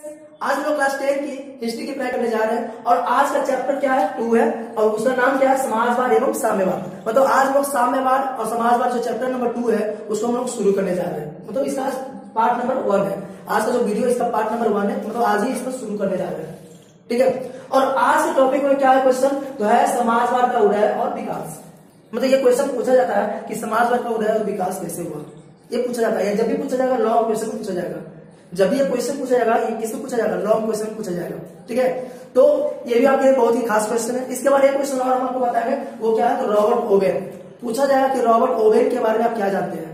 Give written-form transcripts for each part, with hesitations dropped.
आज हम लोग क्लास 10 की हिस्ट्री की पढ़ाई करने जा रहे हैं और आज का चैप्टर क्या है 2 है और उसका नाम क्या है समाजवाद एवं साम्यवाद। मतलब आज हम लोग साम्यवाद और समाजवाद जो चैप्टर नंबर 2 है उसको हम लोग शुरू करने जा रहे हैं। मतलब इसका पार्ट नंबर 1 है। आज का जो वीडियो इसका पार्ट नंबर 1 है, मतलब आज ही इसको शुरू करने जा रहे हैं। ठीक है, और आज के टॉपिक में क्या है क्वेश्चन, तो है समाजवाद का उदय और विकास। मतलब ये क्वेश्चन पूछा जाता है कि समाजवाद का उदय और विकास कैसे हुआ, ये पूछा जाता है। जब भी पूछा जाएगा लॉन्ग क्वेश्चन में पूछा जाएगा, जब भी ये क्वेश्चन पूछा जाएगा ये किसमें पूछा जाएगा, लॉन्ग क्वेश्चन में पूछा जाएगा। ठीक है, तो ये भी आपके लिए बहुत ही खास क्वेश्चन है। इसके बाद एक क्वेश्चन और हम आपको बताएंगे, वो क्या है, तो रॉबर्ट ओवेन। पूछा जाएगा कि रॉबर्ट ओवेन के बारे में आप क्या जानते हैं,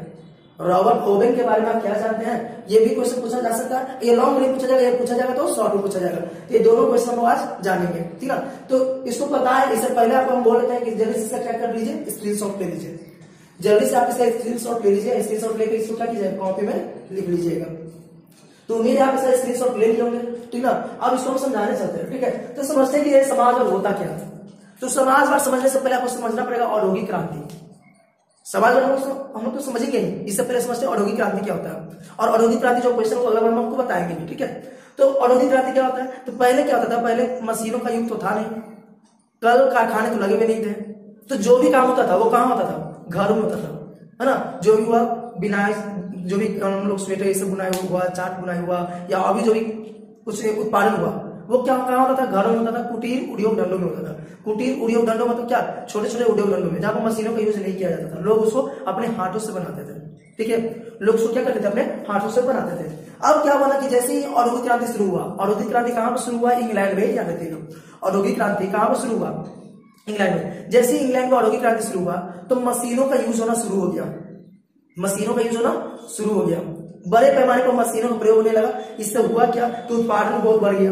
रॉबर्ट ओवेन के बारे में आप क्या जानते हैं, ये भी क्वेश्चन पूछा जा सकता है। ये लॉन्ग नहीं पूछा जाएगा, ये पूछा जाएगा तो शॉर्ट में पूछा जाएगा। ये दोनों क्वेश्चन हम आज जानेंगे। ठीक है, तो इसको पता है, इससे पहले आपको हम बोल रहे हैं कि जल्दी से इसका क्या कर लीजिए, स्क्रीनशॉट ले लीजिए। जल्दी से आप इसका स्क्रीनशॉट ले लीजिए। स्क्रीनशॉट लेकर इसको क्या कीजिए, कॉपी में लिख लीजिएगा। तो उम्मीद है आप इसका स्क्रीनशॉट ले लिए होंगे। ठीक ना, अब इसको हम समझाने चलते हैं। ठीक है, तो समझते हैं कि ये समाजवाद होता क्या है। तो समाजवाद समझने से पहले आपको समझना पड़ेगा औद्योगिक क्रांति। समाजवाद हम लोग तो समझेंगे ही, इससे पहले समझते हैं औद्योगिक क्रांति क्या होता है। और औद्योगिक क्रांति जो क्वेश्चन को अगला बार हम आपको बताएंगे भी। ठीक है, तो औद्योगिक क्रांति क्या होता है, तो पहले क्या होता था, पहले मशीनों का युग तो था नहीं, कल कारखाने तो लगे हुए नहीं थे, तो जो भी काम होता था वो कहाँ होता था, घरों में होता था, है ना। जो भी हुआ बिनाई, जो भी हम लोग स्वेटर ये सब बुनाई हुआ, चाट बुनाई हुआ, या अभी जो भी कुछ उत्पादन हुआ वो क्या कहाँ होता था, घरों में होता था, कुटीर उद्योग धंधों में होता था। कुटीर उद्योग धंधों मतलब क्या, छोटे छोटे उद्योग धंधों में, जहां पर मशीनों का यूज नहीं किया जाता था, लोग उसको अपने हाथों से बनाते थे। ठीक है, लोग उसको क्या करते थे, अपने हाथों से बनाते थे। अब क्या बना कि जैसे ही औद्योगिक क्रांति शुरू हुआ, औद्योगिक क्रांति कहां पर शुरू हुआ, इंग्लैंड में, याद रखिएगा। औद्योगिक क्रांति कहां पर शुरू हुआ, इंग्लैंड में। जैसे ही इंग्लैंड में औद्योगिक क्रांति शुरू हुआ तो मशीनों का यूज होना शुरू हो गया, मशीनों का यूज होना शुरू हो गया, बड़े पैमाने पर मशीनों का प्रयोग होने लगा। इससे हुआ क्या, तो उत्पादन बहुत बढ़ गया।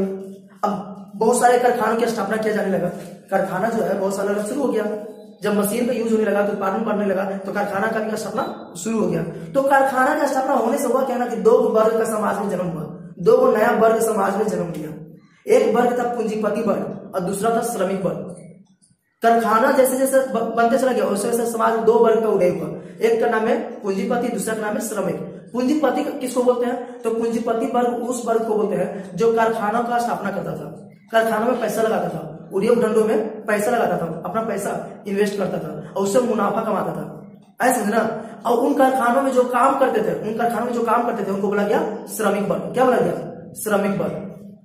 अब बहुत सारे कारखानों की स्थापना किया जाने लगा, कारखाना जो है बहुत सारा शुरू हो गया। जब मशीन का यूज होने लगा तो उत्पादन बढ़ने लगा, तो कारखाना का भी स्थापना शुरू हो गया। तो कारखाना का स्थापना होने से हुआ क्या ना कि दो वर्ग का समाज में जन्म हुआ, दो नया वर्ग समाज में जन्म लिया। एक वर्ग था पूंजीपति वर्ग और दूसरा था श्रमिक वर्ग। कारखाना जैसे जैसे बनते चला गया वैसे वैसे समाज में दो वर्ग का उदय हुआ। एक का नाम है पूंजीपति, दूसरा का नाम है श्रमिक। पूंजीपति किसको बोलते हैं, तो पूंजीपति वर्ग उस वर्ग को बोलते हैं जो कारखानों का स्थापना करता था, कारखानों में पैसा लगाता था, उद्योग धंधों में पैसा लगाता था, अपना पैसा इन्वेस्ट करता था और उससे मुनाफा कमाता था, ऐसा समझना। और उन कारखानों में जो काम करते थे, उन कारखानों में जो काम करते थे उनको बोला गया श्रमिक वर्ग। क्या बोला गया, श्रमिक वर्ग,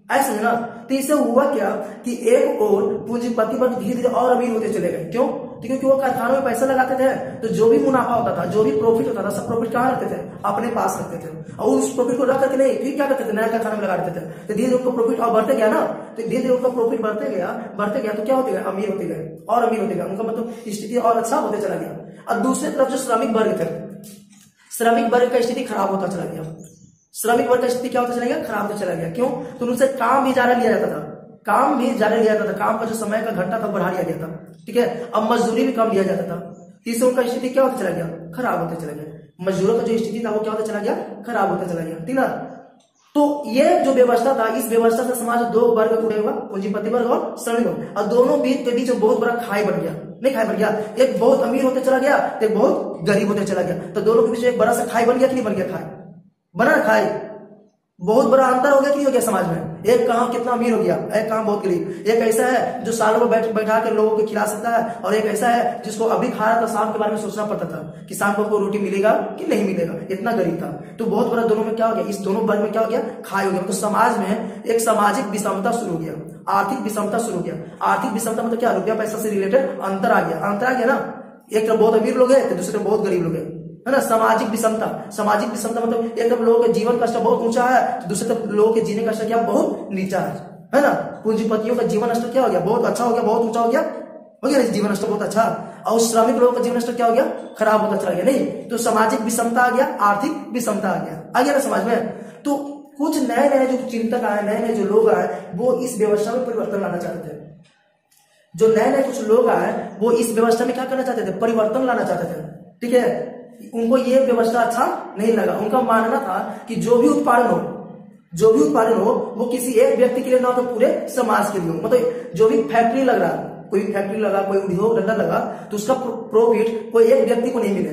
ऐसा समझना। तो इससे हुआ क्या कि एक और पूंजीपति वर्ग धीरे धीरे और अमीर होते चले गए। क्यों, क्योंकि वो कारखानों में पैसा लगाते थे, तो जो भी मुनाफा होता था, जो भी प्रॉफिट होता था, सब प्रॉफिट कहाँ रखते थे, अपने पास रखते थे। और उस प्रॉफिट को रख करके नहीं, फिर क्या करते थे, नया कारखाना में लगा देते थे। तो धीरे धीरे उनका प्रॉफिट और बढ़ते गया ना, तो धीरे धीरे उनका प्रॉफिट बढ़ते गया तो क्या होते गए, अमीर होते गए और अमीर होते गए, उनका मतलब स्थिति और अच्छा होते चला गया। और दूसरी तरफ जो श्रमिक वर्ग थे, श्रमिक वर्ग का स्थिति खराब होता चला गया। श्रमिक वर्ग का स्थिति क्या होता चला गया, खराब होता चला गया। क्यों, तो उनसे काम भी ज्यादा लिया जाता था, काम भी ज्यादा लिया जाता था, काम का जो समय का घंटा था बढ़ा दिया गया था। ठीक है, अब मजदूरी भी कम लिया जाता था। तीसरे उनका स्थिति क्या होता चला गया, खराब होता चला गया। मजदूरों का जो स्थिति था वो क्या होता चला गया, खराब होता चला गया। ठीक ना, तो ये जो व्यवस्था था, इस व्यवस्था से समाज दो वर्ग उड़े हुआ, पूंजीपति वर्ग और श्रमिक वर्ग, और दोनों के बीच में बहुत बड़ा खाई बढ़ गया। नहीं खाई बढ़ गया, एक बहुत अमीर होते चला गया, एक बहुत गरीब होते चला गया। तो दोनों के बीच एक बड़ा सा खाई बन गया कि नहीं बन गया, खाई बना ना, खाई बहुत बड़ा अंतर हो गया कि नहीं हो गया समाज में। एक कहां कितना अमीर हो गया, एक कहां बहुत गरीब। एक ऐसा है जो सालों में बैठा के लोगों को खिला सकता है, और एक ऐसा है जिसको अभी खा रहा था, शाम के बारे में सोचना पड़ता था कि शाम को रोटी मिलेगा कि नहीं मिलेगा, इतना गरीब था। तो बहुत बड़ा दोनों में क्या हो गया, इस दोनों वर्ग में क्या हो गया, खाई हो गया। तो समाज में एक सामाजिक विषमता शुरू हो गया, आर्थिक विषमता शुरू हो गया। आर्थिक विषमता मतलब क्या, रुपया पैसा से रिलेटेड अंतर आ गया। अंतर आ गया ना, एक तरफ बहुत अमीर लोग है तो दूसरे तरफ बहुत गरीब लोग है ना। सामाजिक विषमता, सामाजिक विषमता मतलब एक तरफ लोगों के जीवन का स्तर बहुत ऊंचा है, दूसरी तरफ लोगों के जीने का स्तर क्या बहुत नीचा है ना। पूंजीपतियों का जीवन स्तर क्या हो गया, बहुत अच्छा हो गया, बहुत ऊंचा हो गया जीवन स्तर बहुत अच्छा, और श्रमिक लोगों का जीवन स्तर क्या हो गया, खराब होता चला गया। नहीं, तो सामाजिक विषमता आ गया, आर्थिक विषमता आ गया ना समाज में। तो कुछ नए नए जो चिंतक आए, नए नए जो लोग आए, वो इस व्यवस्था में परिवर्तन लाना चाहते थे। जो नए नए कुछ लोग आए वो इस व्यवस्था में क्या करना चाहते थे, परिवर्तन लाना चाहते थे। ठीक है, उनको ये व्यवस्था अच्छा नहीं लगा। उनका मानना था कि जो भी उत्पादन हो वो किसी एक व्यक्ति के लिए ना, तो पूरे समाज के लिए हो। मतलब जो भी फैक्ट्री लग रहा, कोई फैक्ट्री लगा, कोई उद्योग धंधा लगा, तो उसका प्रॉफिट कोई एक व्यक्ति को नहीं मिले,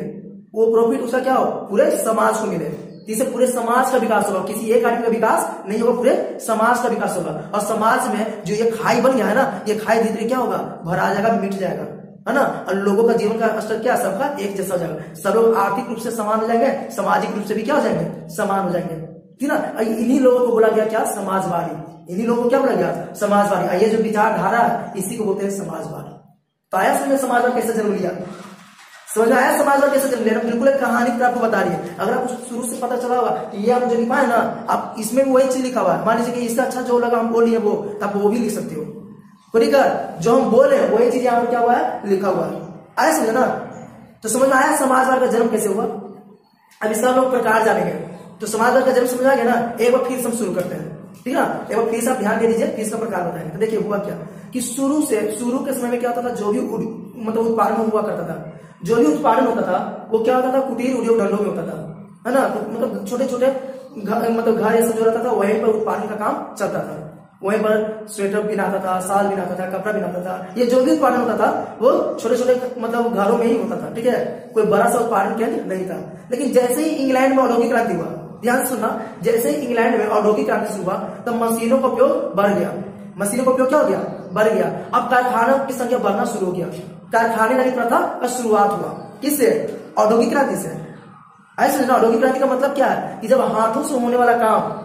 वो प्रॉफिट उसका क्या हो, पूरे समाज को मिले। तो इससे पूरे समाज का विकास होगा, किसी एक आदमी का विकास नहीं होगा, पूरे समाज का विकास होगा। और समाज में जो ये खाई बन गया है ना, ये खाई धीरे धीरे क्या होगा, भरा जाएगा, मिट जाएगा, है ना। और लोगों का जीवन का स्तर क्या, सबका एक जैसा हो जाएगा, सब लोग आर्थिक रूप से समान हो जाएंगे, सामाजिक रूप से भी क्या हो जाएंगे, समान हो जाएंगे, ठीक ना। इन्हीं लोगों को बोला गया क्या, समाजवादी। इन्हीं लोगों को क्या बोला गया, समाजवादी। ये जो विचारधारा है इसी को बोलते हैं समाजवाद। तो आया समझ में समाजवाद कैसे जन्म लिया, समझ में आया समाजवाद कैसे जन्म लिया। बिल्कुल एक कहानी पर आपको बता रही है, अगर आपको शुरू से पता चला होगा ये आप जो लिखा है ना, आप इसमें भी वही चीज लिखा हुआ है। मान लीजिए कि इससे अच्छा जो लगा हम बोल लिए वो, आप वो भी लिख सकते हो, ठीक है। जो हम बोले वही चीज यहाँ पर क्या हुआ है, लिखा हुआ है। आया समझे ना। तो समझ में आया समाजवाद का जन्म कैसे हुआ। अब इसका हम लोग प्रकार जानेंगे। तो समाजवाद का जन्म समझ आ गया ना, एक बार फिर से हम शुरू करते हैं, ठीक है। एक बार फिर से आप ध्यान दे दीजिए, फिर इसका प्रकार बताएंगे। तो देखिए हुआ क्या कि शुरू के समय में क्या होता था, जो भी मतलब उत्पादन हुआ करता था, जो भी उत्पादन होता था वो क्या होता था, कुटीर उद्योग धंधों में होता था, है ना। तो मतलब छोटे छोटे मतलब घर ये सब जो रहता था वहीं पर उत्पादन का काम चलता था। वहीं पर स्वेटर बनाता था, साल बनाता था, कपड़ा बनाता था। ये जो भी उत्पादन होता था वो छोटे छोटे मतलब घरों में ही होता था, ठीक है। कोई बड़ा सा उत्पादन केंद्र नहीं था। लेकिन जैसे ही इंग्लैंड में औद्योगिक क्रांति हुआ, ध्यान से सुनना, जैसे ही इंग्लैंड में औद्योगिक क्रांति शुरू हुआ तब मशीनों का उपयोग बढ़ गया। मशीनों का उपयोग क्या हो गया, बढ़ गया। अब कारखानों की संख्या बढ़ना शुरू हो गया। कारखानेदारी प्रथा का शुरुआत हुआ, किससे, औद्योगिक क्रांति से। ऐसे ना, औद्योगिक क्रांति का मतलब क्या है कि जब हाथों से होने वाला काम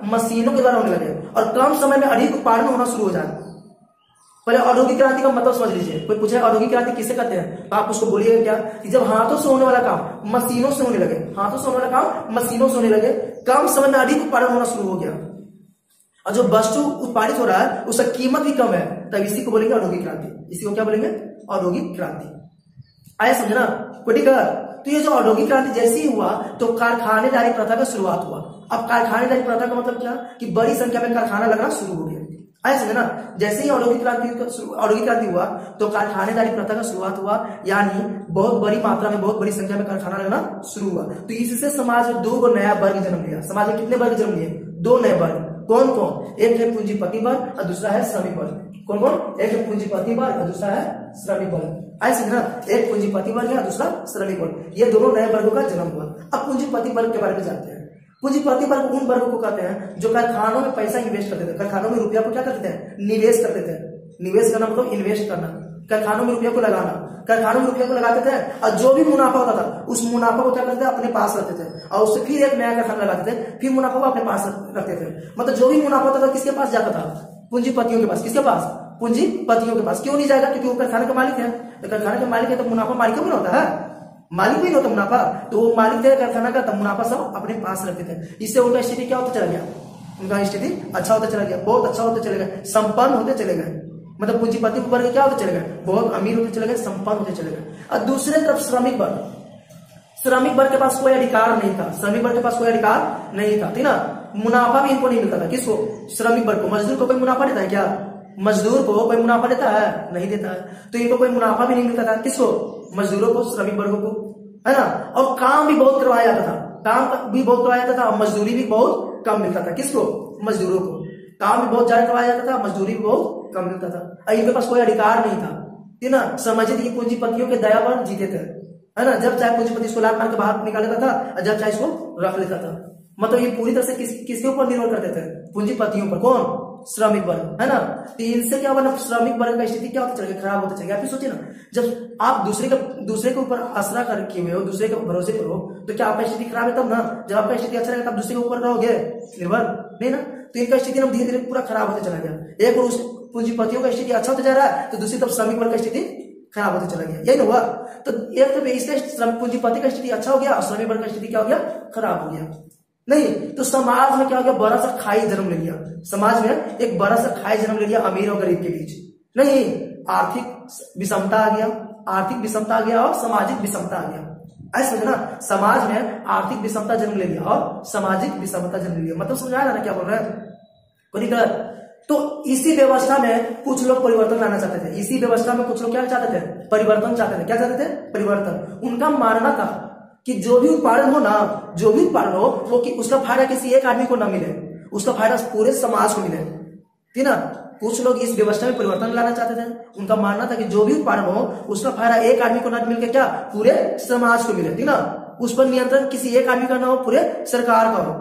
मशीनों के द्वारा होने लगे और कम समय में अधिक उत्पादन होना शुरू हो जाए। पहले औद्योगिक क्रांति का मतलब समझ लीजिए। कोई पूछे औद्योगिक क्रांति किसे कहते हैं, तो आप उसको बोलिएगा क्या कि जब हाथों से होने वाला काम मशीनों से होने लगे, हाथों से होने वाला काम मशीनों से होने लगे, कम समय में अधिक उत्पादन होना शुरू हो गया और जो वस्तु उत्पादित हो रहा है उसका कीमत भी कम है, तब इसी को बोलेंगे औद्योगिक क्रांति। इसी को क्या बोलेंगे, औद्योगिक क्रांति। आया समझना, ठीक है। तो ये जो औद्योगिक क्रांति जैसे ही हुआ तो कारखानेदारी प्रथा का शुरुआत हुआ। अब कारखानेदारी प्रथा का मतलब क्या कि बड़ी संख्या में कारखाना लगना शुरू हो गया। आया समझना, जैसे ही औद्योगिक क्रांति हुआ तो कारखानेदारी प्रथा का शुरुआत हुआ, यानी बहुत बड़ी मात्रा में, बहुत बड़ी संख्या में कारखाना लगना शुरू हुआ। तो इससे समाज में दो नया वर्ग जन्म लिया। समाज में कितने वर्ग जन्म लिए, दो नए वर्ग। कौन कौन, एक है पूंजीपति वर्ग और दूसरा है श्रमिक वर्ग। कौन कौन, एक है पूंजीपति वर्ग और दूसरा है श्रमिक वर्ग। ऐसे ना, एक पूंजीपति वर्ग है दूसरा श्रमिक वर्ग, ये दोनों नए वर्गों का जन्म हुआ। अब पूंजीपति वर्ग के बारे में जानते हैं। पूंजीपति वर्ग उन वर्गों को कहते हैं जो कारखानों में पैसा इन्वेस्ट करते थे, कारखानों में रुपया को क्या करते थे, निवेश करते थे। निवेश करना मतलब इन्वेस्ट करना, कारखानों में रुपया को लगाना। कारखानों में रुपया को लगाते थे और जो भी मुनाफा होता था उस मुनाफा को क्या करते थे, अपने पास रखते थे और उससे फिर एक नया कारखाना लगाते थे, फिर मुनाफा को अपने पास रखते थे। मतलब जो भी मुनाफा होता था किसके पास जाता था, पूंजीपतियों के पास। किसके पास, पूंजीपतियों के पास। क्यों नहीं जाएगा, क्योंकि वो कारखाने के मालिक है। तो कारखाने के मालिक है तो मुनाफा मालिकों में होता है, मालिक भी होता मुनाफा। तो वो मालिक थे कारखाना का, तब मुनाफा सब अपने पास रखते थे। इससे उनका स्थिति क्या होता चला गया, उनका स्थिति अच्छा होता चला गया, बहुत अच्छा होते चले गए, संपन्न होते चले गए। मतलब पूंजीपति वर्ग क्या होते चले गए, बहुत अमीर होते चले गए, संपन्न होते चले गए। और दूसरे तरफ श्रमिक वर्ग के पास कोई अधिकार नहीं था। श्रमिक वर्ग के पास कोई अधिकार नहीं था, ठीक ना। मुनाफा भी इनको नहीं मिलता था। किसको, श्रमिक वर्ग को। मजदूर को कोई मुनाफा देता है क्या, मजदूर को कोई मुनाफा देता है, नहीं देता है। तो इनको कोई मुनाफा भी नहीं मिलता था। किसको, मजदूरों को, श्रमिक वर्गों को, है ना। और काम भी बहुत करवाया जाता था, काम भी बहुत करवाया जाता था, मजदूरी भी बहुत कम मिलता था। किसको, मजदूरों को। काम भी बहुत ज्यादा करवाया जाता था, मजदूरी भी बहुत कम मिलता था। इनके पास कोई अधिकार नहीं था, ठीक ना। समझिए कि पूंजीपतियों के दया पर जीते थे, है ना। जब चाहे पूंजीपति इसको लात मार के बाहर निकाल लेता था और जब चाहे इसको रख लेता था। मतलब ये पूरी तरह से किसके ऊपर निर्भर करते थे, पूंजीपतियों पर। कौन, श्रमिक वर्ग, है ना। तो इनसे क्या होगा, श्रमिक वर्ग का स्थिति क्या होता चलेगा, खराब होता चलेगा। आप सोचिए ना, जब आप दूसरे के ऊपर आसरा करके हुए हो, दूसरे के भरोसे पर हो, तो क्या आपका स्थिति खराब है तब ना। जब आपका स्थिति अच्छा रहेगा तब दूसरे के ऊपर रहोगे निर्भर, नहीं ना। तो इनका स्थिति धीरे धीरे पूरा खराब होते चला गया। एक और पूंजीपतियों का स्थिति अच्छा होता जा रहा है तो दूसरी तरफ श्रमिक वर्ग का स्थिति खराब होते चला गया, यही ना हुआ। तो एक तरफ इसलिए पूंजीपति का स्थिति अच्छा हो गया और श्रमिक वर्ग का स्थिति क्या हो गया, खराब हो गया। नहीं तो समाज में क्या हो गया, बड़ा सा खाई जन्म ले लिया। समाज में एक बड़ा सा खाई जन्म ले लिया अमीर और गरीब के बीच। नहीं, आर्थिक विषमता आ गया, आर्थिक विषमता आ गया और सामाजिक विषमता आ गया। ऐसा समझना, समाज में आर्थिक विषमता जन्म ले लिया और सामाजिक विषमता जन्म ले लिया। मतलब समझाया ना क्या बोल रहे हैं। तो इसी व्यवस्था में कुछ लोग परिवर्तन लाना चाहते थे। इसी व्यवस्था में कुछ लोग क्या चाहते थे, परिवर्तन चाहते थे। क्या चाहते थे, परिवर्तन। उनका मानना था कि जो भी उत्पादन हो ना, जो भी उत्पादन हो वो कि उसका फायदा किसी एक आदमी को ना मिले, उसका फायदा पूरे समाज को मिले, ठीक ना। कुछ लोग इस व्यवस्था में परिवर्तन लाना चाहते थे। उनका मानना था कि जो भी उत्पादन हो उसका फायदा एक आदमी को ना मिलकर क्या, पूरे समाज को मिले, ठीक ना। उस पर नियंत्रण किसी एक आदमी का ना हो, पूरे सरकार का हो।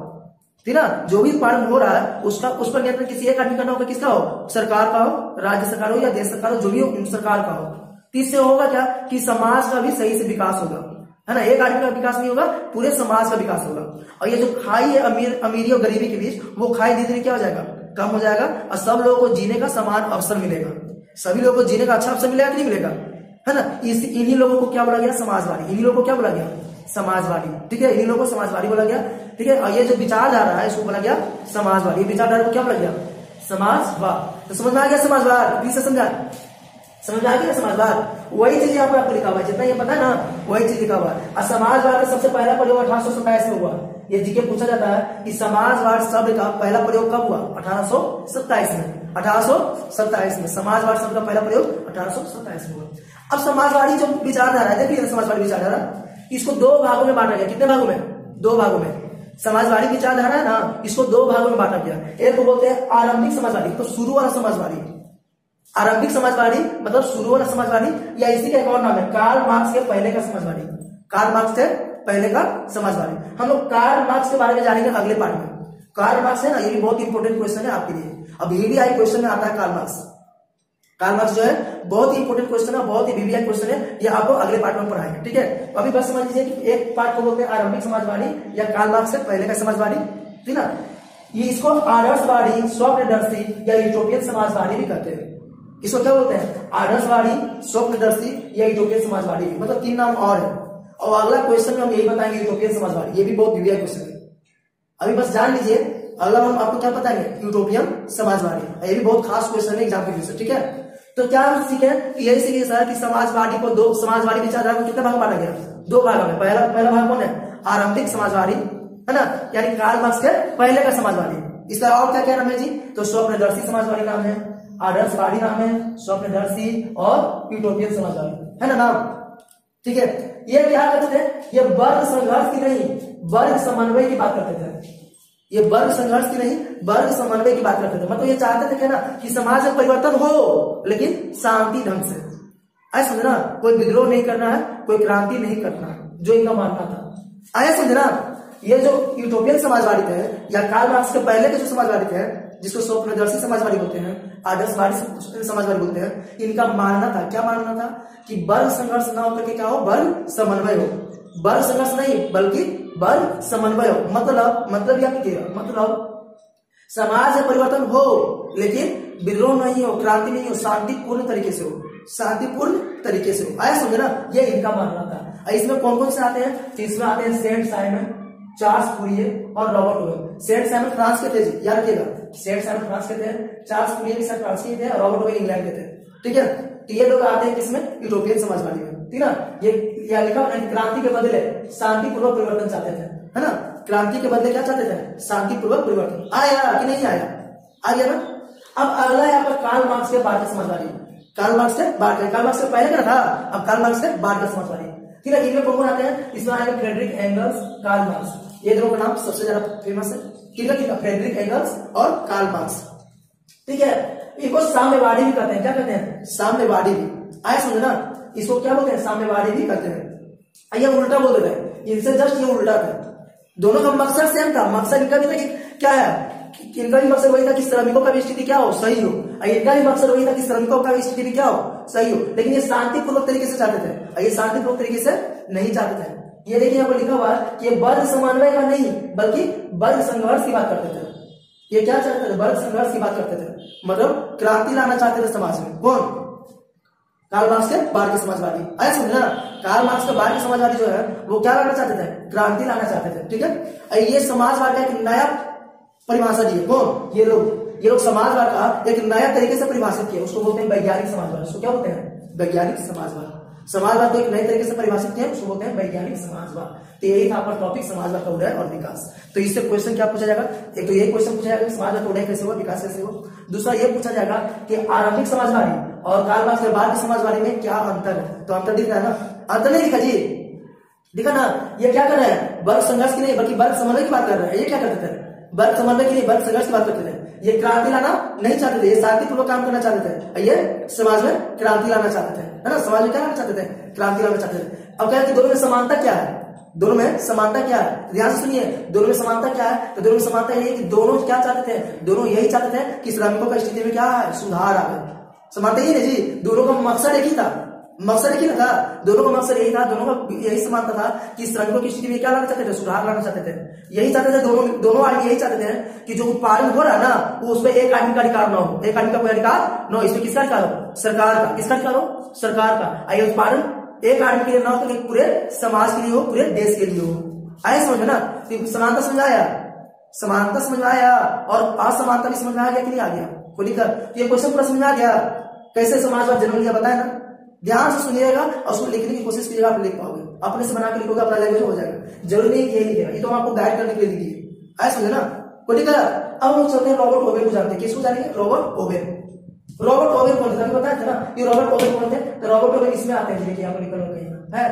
ठीक है ना, जो भी उत्पादन हो रहा है उसका उस पर नियंत्रण किसी एक आदमी का ना हो, किसका हो, सरकार का हो, राज्य सरकार हो या देश सरकार हो, जो भी हो सरकार का हो। तो इससे होगा क्या कि समाज का भी सही से विकास होगा, है ना। एक आदमी का विकास नहीं होगा, पूरे समाज का विकास होगा। और ये जो खाई है अमीरी और गरीबी के बीच, वो खाई धीरे धीरे क्या हो जाएगा, कम हो जाएगा, और सब लोगों को जीने का समान अवसर मिलेगा। सभी लोगों को जीने का अच्छा अवसर मिलेगा कि नहीं मिलेगा, है ना। इन्हीं लोगों को क्या बोला गया, समाजवादी। इन्हीं लोगों को क्या बोला गया, समाजवादी। ठीक है, इन्हीं लोगों को समाजवादी बोला गया। ठीक है, और ये जो विचारधारा है इसको बोला गया समाजवादी। विचारधारा को क्या बोला गया, समाजवाद। तो समझ में आ गया समाजवाद, प्लीज समझा, समझ में आ गया समाजवाद। वही चीज यहाँ पर आपको लिखा हुआ है, जितना ये पता है ना वही चीज लिखा हुआ है। और समाजवाद का सबसे पहला प्रयोग 1827 में हुआ। ये जीके पूछा जाता है कि समाजवाद शब्द का पहला प्रयोग कब हुआ, 1827 में। 1827 में समाजवाद शब्द का पहला प्रयोग 1827 में हुआ। अब समाजवादी जो विचारधारा है, देखिए समाजवादी विचारधारा, इसको दो भागों में बांटा गया। कितने भागों में, दो भागों में। समाजवादी विचारधारा है ना, इसको दो भागों में बांटा गया। एक को बोलते हैं आरंभिक समाजवादी, तो शुरू वाला समाजवादी। आरंभिक समाजवादी मतलब शुरू वाला समाजवादी, या इसी का एक और नाम है कार्ल मार्क्स के पहले का समाजवादी। कार्ल मार्क्स के पहले का समाजवादी। हम लोग कार्ल मार्क्स के बारे में जानेंगे अगले पार्ट में। कार्ल मार्क्स है ना, ये भी बहुत इंपॉर्टेंट क्वेश्चन है आपके लिए। अब VVI क्वेश्चन में आता है कार्ल मार्क्स। कार्ल मार्क्स जो है बहुत ही इंपॉर्टेंट क्वेश्चन है, बहुत ही VVI क्वेश्चन है, ये आपको अगले पार्ट में पढ़ाएंगे। ठीक है, अभी बस समझ लीजिए कि एक पार्ट को बोलते हैं आरंभिक समाजवादी या कार्ल मार्क्स से पहले का समाजवादी। ठीक है, ये इसको आदर्शवादी, स्वप्नदर्शी या यूटोपियन समाजवादी भी कहते हैं। इसको क्या बोलते हैं, आदर्शवादी, स्वप्नदर्शी या यूटोपियन समाजवादी। मतलब 3 नाम और है। और अगला क्वेश्चन में हम यही बताएंगे, यूटोपियन समाजवादी। ये भी बहुत VVI क्वेश्चन है, अभी बस जान लीजिए। अगला हम आपको क्या बताएंगे, यूटोपियन समाजवादी। ये भी बहुत खास क्वेश्चन है एग्जाम के लिए। ठीक है, तो क्या हम सीखे, यही सीखे सर कि समाजवादी को दो, समाजवादी विचारधारा को कितने भाग में बांटा गया, 2 भागों में। पहला भाग कौन है, आरंभिक समाजवादी, है ना, यानी कार्ल मार्क्स के पहले का समाजवादी। इसका और क्या क्या नाम है जी, तो स्वप्नदर्शी समाजवादी नाम है, आदर्शवादी नाम है, स्वप्नदर्शी और यूटोपियन समाजवादी, है ना नाम। ठीक है, ये क्या करते थे, ये वर्ग संघर्ष की नहीं, वर्ग समन्वय की बात करते थे। ये वर्ग संघर्ष की नहीं, वर्ग समन्वय की बात करते थे। मतलब ये चाहते थे क्या ना कि समाज में परिवर्तन हो, लेकिन शांति ढंग से। ऐसा समझना, कोई विद्रोह नहीं करना है, कोई क्रांति नहीं करना है, जो इनका मानना था। ऐसा समझना, ये जो यूटोपियन समाजवादी थे या कार्ल मार्क्स के पहले के जो समाजवादी थे, जिसको स्वप्नदर्शी समाजवादी बोलते हैं, आदर्शवादी समाजवादी बोलते हैं, इनका मानना था, क्या मानना था कि वर्ग संघर्ष ना होकर के क्या हो, वर्ग समन्वय हो। वर्ग संघर्ष नहीं बल्कि वर्ग समन्वय हो। मतलब या मतलब समाज में परिवर्तन हो, लेकिन विद्रोह नहीं हो, क्रांति नहीं हो, शांतिपूर्ण तरीके से हो, शांतिपूर्ण तरीके से हो। आया समझे ना, ये इनका मानना था। इसमें कौन कौन से आते हैं, इसमें आते हैं सेंट साइमन, चार्ल्स फूरिये और Robert Owen. Saint Simon France के थे जी, याद रखिएगा, सेंट साइमन फ्रांस के थे, चार्ल्स फूरिये भी शायद फ्रांस के थे, और रॉबर्ट ओवेन इंग्लैंड के थे। ठीक है, तो ये लोग आते हैं किसमें, यूटोपियन समाजवादी में। ठीक है, ये लिखा क्रांति के बदले शांतिपूर्वक परिवर्तन चाहते थे, है ना। क्रांति के बदले क्या चाहते थे, शांतिपूर्वक परिवर्तन। आया कि नहीं आया, आ गया ना। अब अगला यहाँ पर कार्ल मार्क्स के बाद का समाजवादी। कार्ल मार्क्स से बाद, कार्ल मार्क्स से पहले का था, अब कार्ल मार्क्स से बाद का समाजवादी। ठीक है, इनमें कौन आते हैं, इसमें आएंगे फ्रेडरिक एंगल्स, कार्ल मार्क्स। ये दोनों का नाम सबसे ज्यादा फेमस है, किसका, फ्रेडरिक एंगल्स और कार्ल मार्क्स। ठीक है, इनको साम्यवादी भी कहते हैं। क्या कहते हैं, साम्यवादी भी। आया समझना, इसको क्या बोलते हैं, साम्यवादी भी कहते हैं। ये उल्टा बोल देते हैं, इनसे जस्ट ये उल्टा था। दोनों का मकसद सेम था, मकसद इनका भी था कि क्या है, इनका भी मकसद वही था कि श्रमिकों का भी स्थिति क्या हो, सही हो। इनका भी मकसद वही था कि श्रमिकों का भी स्थिति भी क्या हो, सही हो। लेकिन ये शांतिपूर्वक तरीके से चाहते थे, ये शांतिपूर्वक तरीके से नहीं चाहते थे। ये देखिए यहाँ पर लिखा हुआ है कि वर्ग समन्वय का नहीं बल्कि वर्ग संघर्ष की बात करते थे। ये क्या चाहते थे, वर्ग संघर्ष की बात करते थे, मतलब क्रांति लाना चाहते थे समाज में। कौन, कार्ल मार्क्स के बाद के समाजवादी। आया समझना, कार्ल मार्क्स के बाद के समाजवादी जो है वो क्या लाना चाहते थे, क्रांति लाना चाहते थे। ठीक है, ये समाजवाद का एक नया परिभाषा दिए। कौन, ये लोग समाजवाद का एक नया तरीके से परिभाषित किया, उसको बोलते हैं वैज्ञानिक समाजवाद। उसको क्या बोलते हैं, वैज्ञानिक समाजवाद। समाजवाद को एक नए तरीके से परिभाषित किया, उसको बोलते हैं वैज्ञानिक समाजवाद। तो यही था आपका टॉपिक, समाजवाद का उदय और विकास। तो इससे क्वेश्चन क्या पूछा जाएगा, एक तो ये क्वेश्चन पूछा जाएगा समाजवाद का उदय कैसे हुआ, विकास कैसे हुआ। दूसरा ये पूछा जाएगा कि आरंभिक समाजवादी और कार्ल मार्क्स के बाद के समाजवादी में क्या अंतर है। तो अंतर दिख रहा है ना, अंतर नहीं दिखा जी, दिखा ना। ये क्या कर रहे हैं, वर्ग संघर्ष की नहीं बल्कि वर्ग समन्वय की बात कर रहे हैं। ये क्या करते थे, वर्ग समन्वय की नहीं वर्ग संघर्ष की बात करते थे। ये क्रांति लाना नहीं चाहते थे, ये शांतिपूर्वक काम करना चाहते थे। ये समाज में क्रांति लाना चाहते थे, है ना, समाज में क्या लाना चाहते थे, क्रांति लाना चाहते थे। अब क्या है कि दोनों में समानता क्या है, दोनों में समानता क्या है, ध्यान से सुनिए, दोनों में समानता क्या है, तो दोनों में समानता ये है कि दोनों क्या चाहते थे, दोनों यही चाहते थे कि श्रमिकों का स्थिति में क्या है, सुधार आवे। समानता ये जी, दोनों का मकसद एक ही था, मकसद एक ही था, दोनों का मकसद यही था, दोनों का यही समानता था कि श्रमिकों की स्थिति में क्या लाना चाहते थे, सुधार लाना चाहते थे। यही चाहते थे दोनों आदमी यही चाहते थे कि जो उत्पादन हो रहा है ना वो उसमें एक आदमी का अधिकार ना हो, एक आदमी का कोई अधिकार न हो, इसमें किसका अधिकार हो, सरकार का। किसका अधिकार हो, सरकार का। ये उत्पादन एक आदमी के लिए ना हो तो पूरे समाज के लिए हो, पूरे देश के लिए हो। आए समझ में ना, समानता समझ आया, समानता समझ में आया और असमानता भी समझ में आ गया कि नहीं आ गया, कोई दिक्कत। ये क्वेश्चन पूरा समझ में आ गया कैसे समाजवाद जन्म लिया, बताया ना। ध्यान से सुनिएगा और उसको लिखने की कोशिश कीजिएगा, आप लिख पाओगे, अपने से बना के लिखोगे, अपना लैंग्वेज हो जाएगा। जरूरी नहीं ये लिखेगा, ये तो आपको गाइड करने के लिए लिखिए। आए समझे ना, कोई दिक्कत। अब हम चलते हैं रॉबर्ट ओवेन को जानते हैं। किसको जानेंगे, रॉबर्ट ओवेन। रॉबर्ट ओवेन कौन थे, बताया था ना कि रॉबर्ट ओवेन कौन थे। तो रॉबर्ट ओवेन इसमें आते हैं, देखिए आपको निकल है।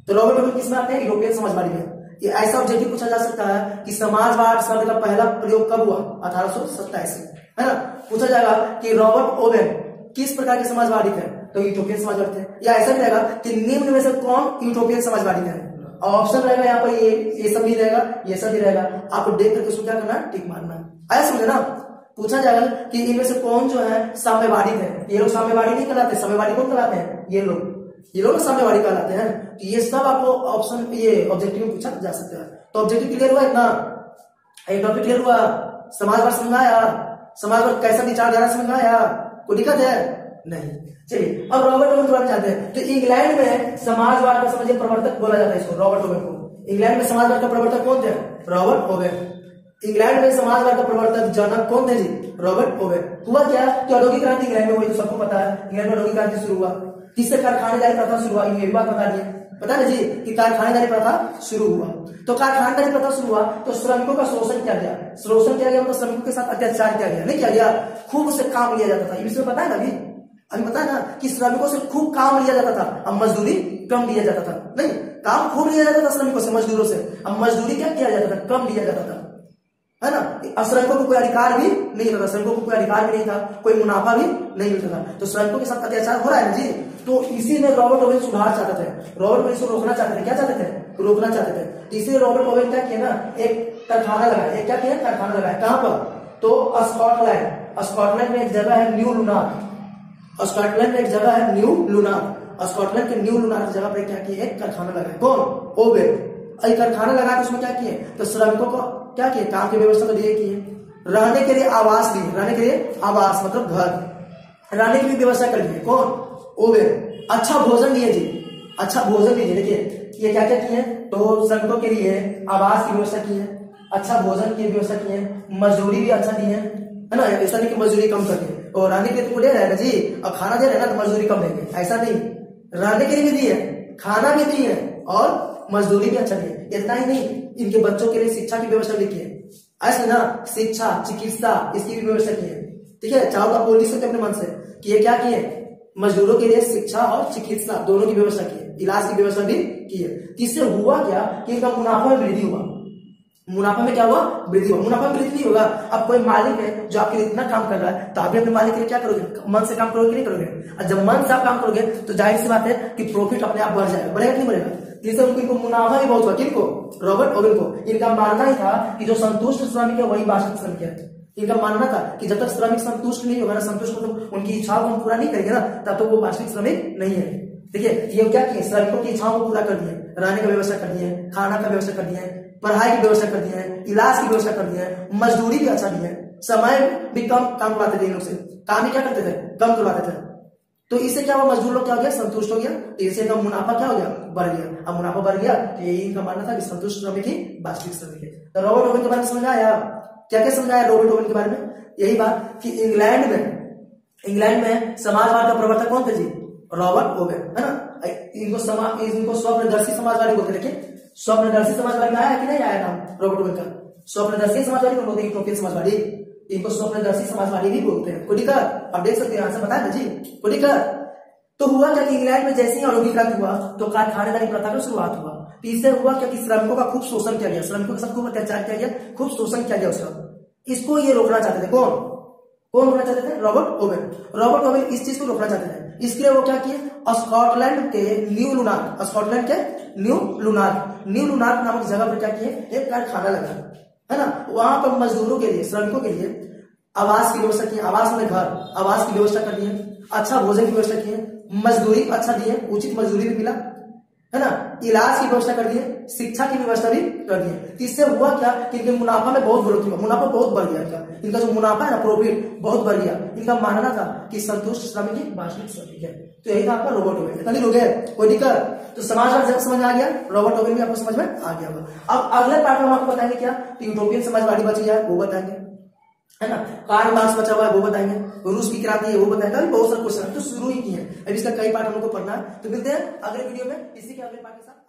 तो रॉबर्ट ओवेन किसमें आते हैं, यूरोपियन समाजवादी में। ये ऐसा ऑब्जेक्टिव पूछा जा सकता है कि समाजवाद शब्द का पहला प्रयोग कब हुआ, 1827 है ना। पूछा जाएगा कि रॉबर्ट ओवेन किस प्रकार के समाजवादी थे, तो यूटोपियन समाजवादी थे। या ऐसा भी रहेगा कि निम्न में से कौन यूटोपियन समाजवादी थे। ऑप्शन रहेगा यहाँ पर ये सब भी रहेगा, ये सब भी रहेगा। आपको देख करके उसको क्या करना है, टिक मारना है। आया समझे ना। पूछा जाएगा कि इनमें से कौन जो है साम्यवादी थे। ये लोग साम्यवादी नहीं कहलाते, साम्यवादी कौन कहलाते हैं, ये लोग साम्यवादी कहलाते हैं। तो ये सब आपको ऑप्शन ये ऑब्जेक्टिव में पूछा जा सकता है। तो ऑब्जेक्टिव क्लियर हुआ इतना, एक टॉपिक क्लियर हुआ। समाजवाद समझ आया, समाजवाद कैसा विचारधारा समझ आया, कोई दिक्कत है नहीं। चलिए अब रॉबर्ट ओवेन के बारे में जानते हैं। तो इंग्लैंड में समाजवाद का समझिए प्रवर्तक बोला जाता है इसको, रॉबर्ट ओवेन को। इंग्लैंड में समाजवाद का प्रवर्तक कौन थे, रॉबर्ट ओवेन। इंग्लैंड में समाजवाद का प्रवर्तक जनक कौन थे जी, रॉबर्ट ओवेन। हुआ क्या कि औद्योगिक क्रांति इंग्लैंड में हुई, तो सबको पता है इंग्लैंड में औद्योगिक क्रांति शुरू हुआ। किससे, कारखानेदारी प्रथा शुरू हुआ, ये भी बात बता दिए, पता ना जी कि कारखानेदारी प्रथा शुरू हुआ। तो कारखानेदारी प्रथा शुरू हुआ तो श्रमिकों का शोषण किया गया, शोषण किया गया मतलब श्रमिकों के साथ अत्याचार किया गया, नहीं किया गया, खूब उससे काम लिया जाता था। ये विषय पता है ना, अभी पता है ना कि श्रमिकों से खूब काम लिया जाता था, अब मजदूरी कम लिया जाता था। नहीं, काम खूब लिया जाता था श्रमिकों से, मजदूरों से, अब मजदूरी क्या किया जाता था, कम लिया जाता था, है ना। श्रमिकों को कोई अधिकार भी नहीं मिलता, श्रमिकों को कोई अधिकार भी नहीं था, कोई मुनाफा भी नहीं मिलता था। तो श्रमिकों के साथ अत्याचार हो रहा है ना जी। तो इसी में रॉबर्ट ओवेन सुधार चाहते थे, रॉबर्ट ओवेन इसको रोकना चाहते थे। क्या चाहते थे, रोकना चाहते थे। इसलिए रॉबर्ट ओवेन क्या किया ना, एक कारखाना लगाया। एक क्या किया, कारखाना लगाया। कहां पर, तो स्कॉटलैंड। स्कॉटलैंड में एक जगह है न्यू लुनार, स्कॉटलैंड में एक जगह है न्यू लुनार। स्कॉटलैंड के न्यू लुनार की जगह पर क्या किया, एक कारखाना लगाया। कौन, ओवेन। कारखाना लगा के उसमें क्या किए, तो श्रमिकों को क्या किए, काम की व्यवस्था तो दिए किए, रहने के लिए आवास दिए, रहने के लिए आवास मतलब घर, रहने की भी व्यवस्था कर दिए। कौन, ओवेन। अच्छा भोजन दिए जी, अच्छा भोजन दिए। देखिए ये क्या क्या किए, तो श्रमिकों के लिए आवास की व्यवस्था की है, अच्छा भोजन की व्यवस्था की है, मजदूरी भी अच्छा दी है ना। ऐसा नहीं कि मजदूरी कम कर दिए, और रहने के लिए तो दे रहे हैं ना जी, और खाना दे रहे हैं ना तो मजदूरी कम देंगे, ऐसा नहीं। रहने के लिए भी दिए, खाना भी दिए और मजदूरी भी अच्छा दिए। इतना ही नहीं, इनके बच्चों के लिए शिक्षा की व्यवस्था भी की है, ऐसे ना, शिक्षा, चिकित्सा, इसकी भी व्यवस्था की है। ठीक है, चाहो तो आप बोल नहीं सकते अपने मन से कि ये क्या किए, मजदूरों के लिए शिक्षा और चिकित्सा दोनों की व्यवस्था की है, इलाज की व्यवस्था भी की है। इससे हुआ क्या कि इनका मुनाफा में वृद्धि हुआ। मुनाफा में क्या हुआ, वृद्धि हुआ। मुनाफा में वृद्धि नहीं होगा। अब कोई मालिक है जो आपके लिए इतना काम कर रहा है, तो आप भी अपने मालिक के लिए क्या करोगे, मन से काम करोगे कि नहीं करोगे। और जब मन से आप काम करोगे तो जाहिर सी बात है कि प्रॉफिट अपने आप बढ़ जाएगा, बढ़ेगा कि नहीं बढ़ेगा। जिससे उनको मुनाफा भी बहुत हुआ। किनको, रॉबर्ट ओवेन को। इनका मानना ही था कि जो संतुष्ट श्रमिक है वही वास्तविक श्रमिक है। इनका मानना था कि जब तक श्रमिक संतुष्ट नहीं होगा ना, संतुष्ट मतलब उनकी इच्छाओं को हम पूरा नहीं करेंगे ना, तब तो वो वास्तविक श्रमिक नहीं है। देखिए ये क्या किए, श्रमिकों की इच्छाओं को पूरा कर दिए, रहने का व्यवस्था कर दिए, खाना का व्यवस्था कर दिए, पढ़ाई की व्यवस्था कर दिए, इलाज की व्यवस्था कर दिए, मजदूरी भी अच्छा दी है, समय भी कम काम करवाते थे। इन लोग से काम ही क्या करते थे, कम करवाते थे। तो इससे क्या हुआ, मजदूर लोग क्या हो गया, संतुष्ट हो गया। तो इससे इनका मुनाफा क्या हो गया, बढ़ गया। अब मुनाफा बढ़ गया तो यही इनका मानना था कि संतुष्ट श्रमिक ही वास्तविक श्रमिक है। तो रॉबर्ट ओवेन के बारे में समझ आया, क्या क्या समझाया रॉबर्ट ओवेन के बारे में, यही बात कि इंग्लैंड में समाजवाद का प्रवर्तक कौन थे जी, रॉबर्ट ओवेन, है ना। इनको स्वप्नदर्शी समाजवादी बोलते। लेकिन स्वप्नदर्शी समाजवादी में आया कि नहीं आया नाम रॉबर्ट ओवेन का। स्वप्नदर्शी समाजवादी को बोलते हैं, यूटोपियन समाजवादी, इनको स्वप्नदर्शी समाजवादी भी बोलते हैं। कोई दिक्कत, आप देख सकते हैं, आंसर बताया ना जी, कोई दिक्कत। तो हुआ क्या कि इंग्लैंड में जैसे ही औद्योगिक क्रांति हुआ तो कारखानेदारी प्रथा का शुरुआत हुआ। तो इससे हुआ क्या कि श्रमिकों का खूब शोषण किया गया, श्रमिकों के साथ खूब अत्याचार किया गया, खूब शोषण किया गया उसका। इसको ये रोकना चाहते थे। कौन रोकना चाहते थे, रॉबर्ट ओवेन। रॉबर्ट ओवेन इस चीज को रोकना चाहते थे इसके लिए वो क्या किए, स्कॉटलैंड के न्यू लुनार्क नामक जगह पर क्या किए, एक कारखाना लगा, है ना। वहां पर मजदूरों के लिए, श्रमिकों के लिए आवास की व्यवस्था की, आवास में घर, आवास की व्यवस्था कर दिए, अच्छा भोजन की व्यवस्था की, मजदूरी अच्छा दिए, उचित मजदूरी भी मिला, है ना, इलाज की व्यवस्था कर दिए, शिक्षा की व्यवस्था भी कर दिए। इससे हुआ क्या कि इनके मुनाफा में बहुत बढ़ोतरी हुआ, मुनाफा बहुत बढ़ गया इनका जो मुनाफा है ना, प्रॉफिट बहुत बढ़ गया। इनका मानना था कि संतुष्ट श्रमिक ही वास्तविक श्रमिक है। तो यही था आपका रोबोट ओवेन। इतना हो गया, कोई दिक्कत? तो समाजवाद समझ में आ गया, रोबोट ओवेन भी आपको समझ में आ गया होगा। अब अगले पार्ट में हम आपको बताएंगे क्या, यूटोपियन समाजवादी बची है वो बताएंगे, है ना, कार्ल मार्क्स बचा हुआ है वो बताएंगे, रूस की क्रांति है वो बताएंगे। अभी बहुत सारे क्वेश्चन तो शुरू ही किए हैं, अब इसका कई पार्ट हम लोग को पढ़ना है। तो मिलते हैं अगले वीडियो में इसी के अगले पार्ट के साथ।